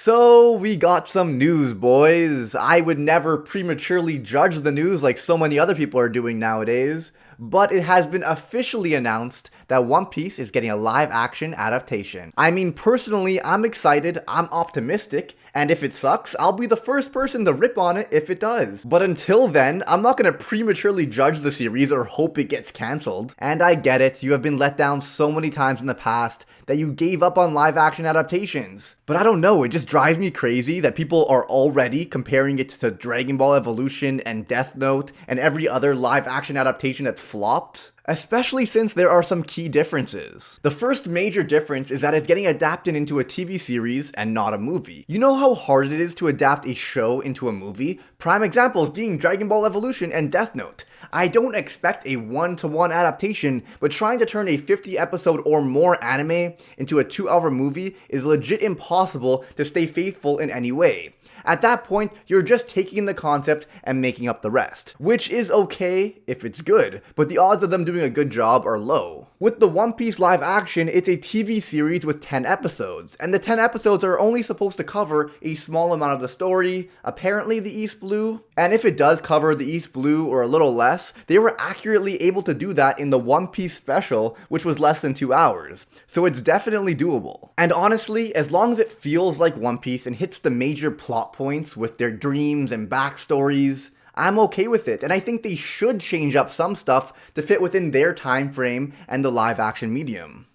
So we got some news, boys. I would never prematurely judge the news like so many other people are doing nowadays, but it has been officially announced that One Piece is getting a live-action adaptation. I mean, personally, I'm excited, I'm optimistic, and if it sucks, I'll be the first person to rip on it if it does. But until then, I'm not gonna prematurely judge the series or hope it gets cancelled. And I get it, you have been let down so many times in the past that you gave up on live-action adaptations. But I don't know, it just drives me crazy that people are already comparing it to Dragon Ball Evolution and Death Note and every other live-action adaptation that's flopped. Especially since there are some key differences. The first major difference is that it's getting adapted into a TV series and not a movie. You know how hard it is to adapt a show into a movie? Prime examples being Dragon Ball Evolution and Death Note. I don't expect a one-to-one adaptation, but trying to turn a 50 episode or more anime into a 2-hour movie is legit impossible to stay faithful in any way. At that point, you're just taking the concept and making up the rest. Which is okay if it's good, but the odds of them doing a good job are low. With the One Piece live action, it's a TV series with 10 episodes, and the 10 episodes are only supposed to cover a small amount of the story, apparently the East Blue, and if it does cover the East Blue or a little less, they were accurately able to do that in the One Piece special, which was less than 2 hours, so it's definitely doable. And honestly, as long as it feels like One Piece and hits the major plot points with their dreams and backstories, I'm okay with it, and I think they should change up some stuff to fit within their time frame and the live action medium.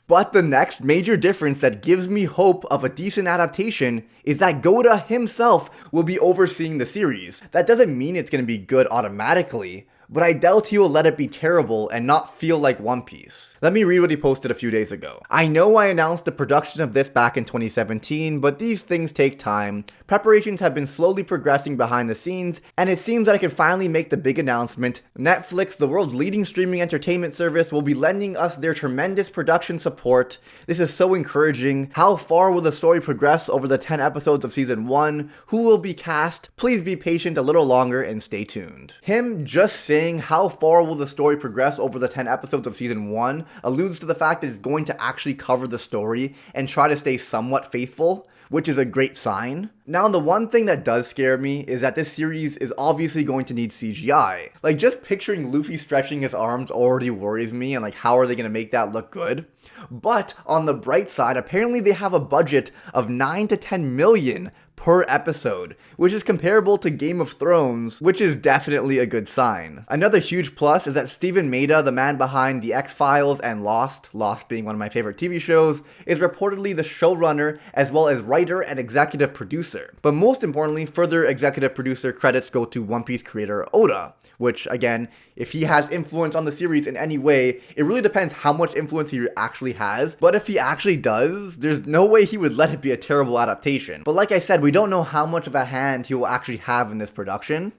But the next major difference that gives me hope of a decent adaptation is that Goda himself will be overseeing the series. That doesn't mean it's going to be good automatically, but I doubt he will let it be terrible and not feel like One Piece. Let me read what he posted a few days ago. I know I announced the production of this back in 2017, but these things take time. Preparations have been slowly progressing behind the scenes, and it seems that I can finally make the big announcement. Netflix, the world's leading streaming entertainment service, will be lending us their tremendous production support. This is so encouraging. How far will the story progress over the 10 episodes of season 1? Who will be cast? Please be patient a little longer and stay tuned. Him just saying how far will the story progress over the 10 episodes of season 1 alludes to the fact that it's going to actually cover the story and try to stay somewhat faithful, which is a great sign. Now, the one thing that does scare me is that this series is obviously going to need CGI. Like, just picturing Luffy stretching his arms already worries me, and like, how are they going to make that look good? But on the bright side, apparently they have a budget of 9 to 10 million per episode, which is comparable to Game of Thrones, which is definitely a good sign. Another huge plus is that Steven Maeda, the man behind The X-Files and Lost being one of my favorite TV shows, is reportedly the showrunner as well as writer and executive producer. But most importantly, further executive producer credits go to One Piece creator Oda, which again, if he has influence on the series in any way, it really depends how much influence he actually has, but if he actually does, there's no way he would let it be a terrible adaptation. But like I said, we don't know how much of a hand he will actually have in this production.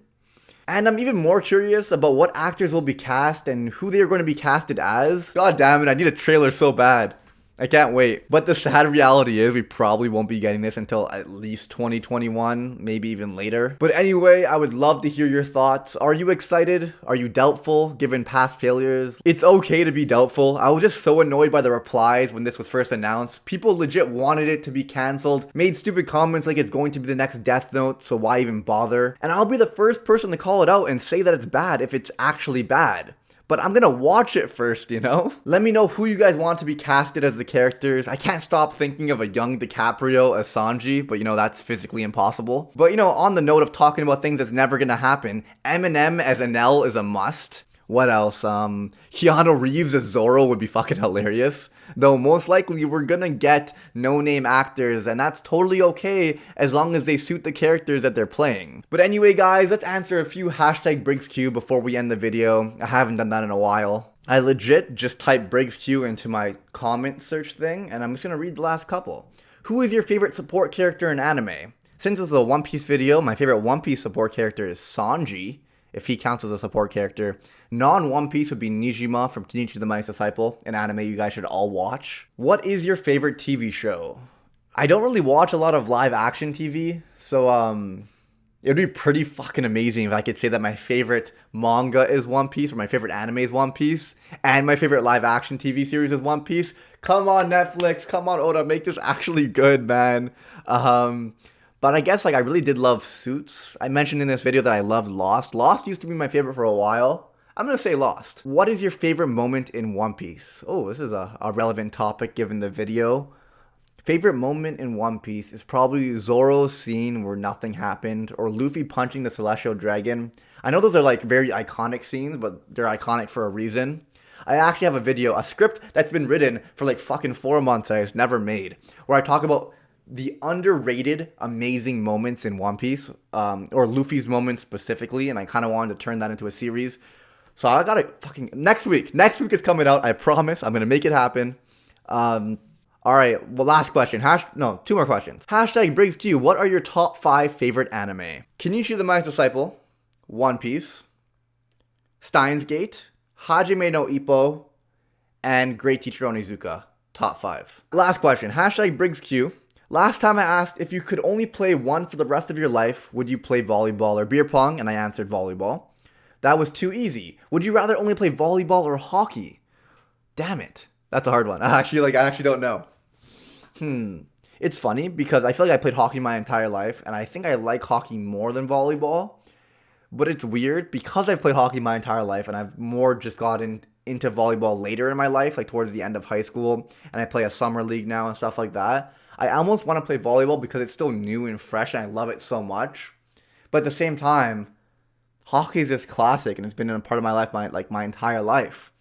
And I'm even more curious about what actors will be cast and who they are going to be casted as. God damn it, I need a trailer so bad. I can't wait. But the sad reality is we probably won't be getting this until at least 2021, maybe even later. But anyway, I would love to hear your thoughts. Are you excited? Are you doubtful given past failures? It's okay to be doubtful. I was just so annoyed by the replies when this was first announced. People legit wanted it to be cancelled, made stupid comments like it's going to be the next Death Note, so why even bother? And I'll be the first person to call it out and say that it's bad if it's actually bad. But I'm gonna watch it first, you know? Let me know who you guys want to be casted as the characters. I can't stop thinking of a young DiCaprio as Sanji, but you know, that's physically impossible. But you know, on the note of talking about things that's never gonna happen, Eminem as Enel is a must. What else? Keanu Reeves as Zoro would be fucking hilarious. Though most likely we're gonna get no-name actors, and that's totally okay as long as they suit the characters that they're playing. But anyway guys, let's answer a few #BriggsQ before we end the video. I haven't done that in a while. I legit just typed BriggsQ into my comment search thing, and I'm just gonna read the last couple. Who is your favorite support character in anime? Since it's a One Piece video, my favorite One Piece support character is Sanji, if he counts as a support character. Non-One Piece would be Nijima from Kenichi the Mice Disciple, an anime you guys should all watch. What is your favorite TV show? I don't really watch a lot of live action TV, so It'd be pretty fucking amazing if I could say that my favorite manga is One Piece, or my favorite anime is One Piece, and my favorite live action TV series is One Piece. Come on, Netflix. Come on, Oda. Make this actually good, man. But I guess like I really did love Suits. I mentioned in this video that I loved Lost. Lost used to be my favorite for a while. I'm gonna say Lost. What is your favorite moment in One Piece? Oh, this is a relevant topic given the video. Favorite moment in One Piece is probably Zoro's scene where nothing happened, or Luffy punching the Celestial Dragon. I know those are like very iconic scenes, but they're iconic for a reason. I actually have a video, a script that's been written for like fucking 4 months and it's never made, where I talk about the underrated amazing moments in One Piece, or Luffy's moments specifically, and I kind of wanted to turn that into a series. So I gotta fucking, next week it's coming out, I promise. I'm gonna make it happen. All right, well, last question. No, 2 more questions. Hashtag Briggs to you. What are your top 5 favorite anime? Kenichi the Mind's Disciple, One Piece, Steins Gate, Hajime no Ippo, and Great Teacher Onizuka. Top 5. Last question. Hashtag Briggs Q. Last time I asked if you could only play one for the rest of your life, would you play volleyball or beer pong? And I answered volleyball. That was too easy. Would you rather only play volleyball or hockey? Damn it. That's a hard one. I actually don't know. It's funny because I feel like I played hockey my entire life, and I think I like hockey more than volleyball. But it's weird because I've played hockey my entire life, and I've more just gotten into volleyball later in my life, like towards the end of high school, and I play a summer league now and stuff like that. I almost want to play volleyball because it's still new and fresh, and I love it so much. But at the same time, hockey is just classic, and it's been a part of my life my entire life.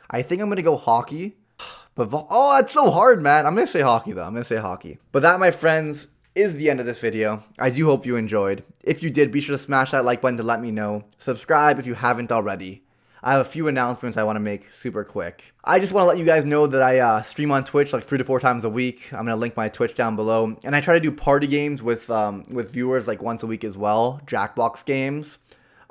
I think I'm gonna go hockey. But oh, that's so hard, man. I'm going to say hockey, though. I'm going to say hockey. But that, my friends, is the end of this video. I do hope you enjoyed. If you did, be sure to smash that like button to let me know. Subscribe if you haven't already. I have a few announcements I want to make super quick. I just want to let you guys know that I stream on Twitch like 3 to 4 times a week. I'm going to link my Twitch down below. And I try to do party games with viewers like once a week as well. Jackbox games.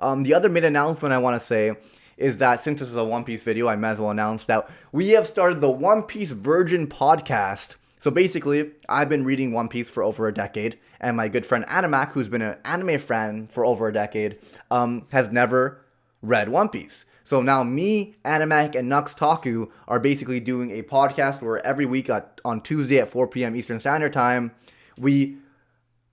The other main announcement I want to say is that since this is a One Piece video, I might as well announce that we have started the One Piece Virgin podcast. So basically, I've been reading One Piece for over a decade, and my good friend Animac, who's been an anime friend for over a decade, has never read One Piece. So now me, Animac, and Nux Taku are basically doing a podcast where every week on Tuesday at 4 p.m. Eastern Standard Time, we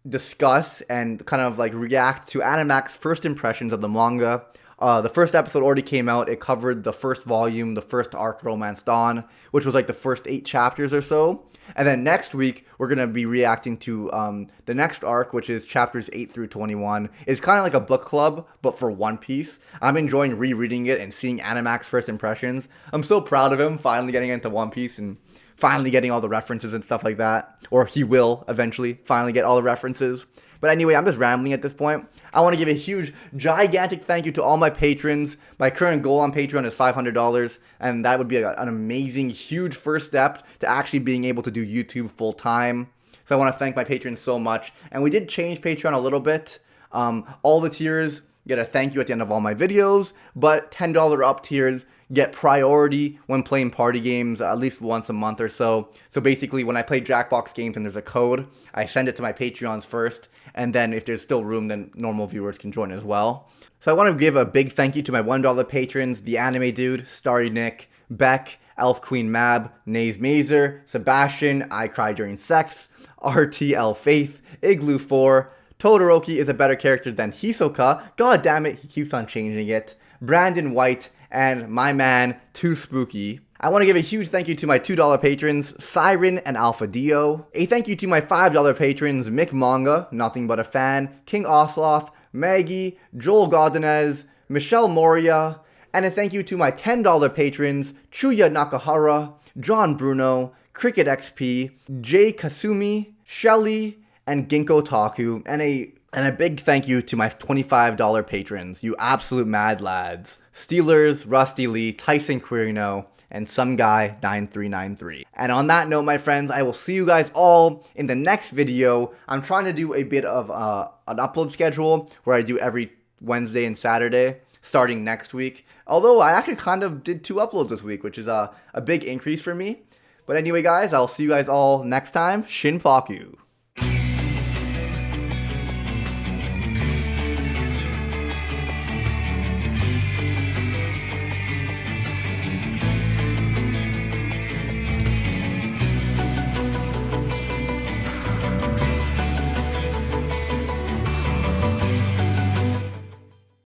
discuss and kind of like react to Animac's first impressions of the manga. The first episode already came out. It covered the first volume, the first arc, Romance Dawn, which was like the first 8 chapters or so. And then next week, we're going to be reacting to the next arc, which is chapters 8 through 21. It's kind of like a book club, but for One Piece. I'm enjoying rereading it and seeing Animac's first impressions. I'm so proud of him finally getting into One Piece and finally getting all the references and stuff like that. Or he will eventually finally get all the references. But anyway, I'm just rambling at this point. I want to give a huge, gigantic thank you to all my patrons. My current goal on Patreon is $500, and that would be an amazing, huge first step to actually being able to do YouTube full time. So I want to thank my patrons so much. And we did change Patreon a little bit. All the tiers get a thank you at the end of all my videos, but $10 up tiers get priority when playing party games at least once a month or so. So basically, when I play Jackbox games and there's a code, I send it to my Patreons first, and then if there's still room, then normal viewers can join as well. So I want to give a big thank you to my $1 patrons, The Anime Dude, Starry Nick, Beck, Elf Queen Mab, Naze Mazer, Sebastian, I Cry During Sex, RTL Faith, Igloo 4, Todoroki is a better character than Hisoka, god damn it, he keeps on changing it, Brandon White, and my man, Too Spooky. I want to give a huge thank you to my $2 patrons, Siren and Alpha Dio. A thank you to my $5 patrons, Mick Manga, Nothing But a Fan, King Osloth, Maggie, Joel Godinez, Michelle Moria, and a thank you to my $10 patrons, Chuya Nakahara, John Bruno, Cricket XP, Jay Kasumi, Shelly, and Ginkgo Taku, and a big thank you to my $25 patrons, you absolute mad lads. Steelers, Rusty Lee, Tyson Quirino, and some guy 9393. And on that note, my friends, I will see you guys all in the next video. I'm trying to do a bit of an upload schedule where I do every Wednesday and Saturday starting next week. Although I actually kind of did 2 uploads this week, which is a big increase for me. But anyway, guys, I'll see you guys all next time. Shinpaku.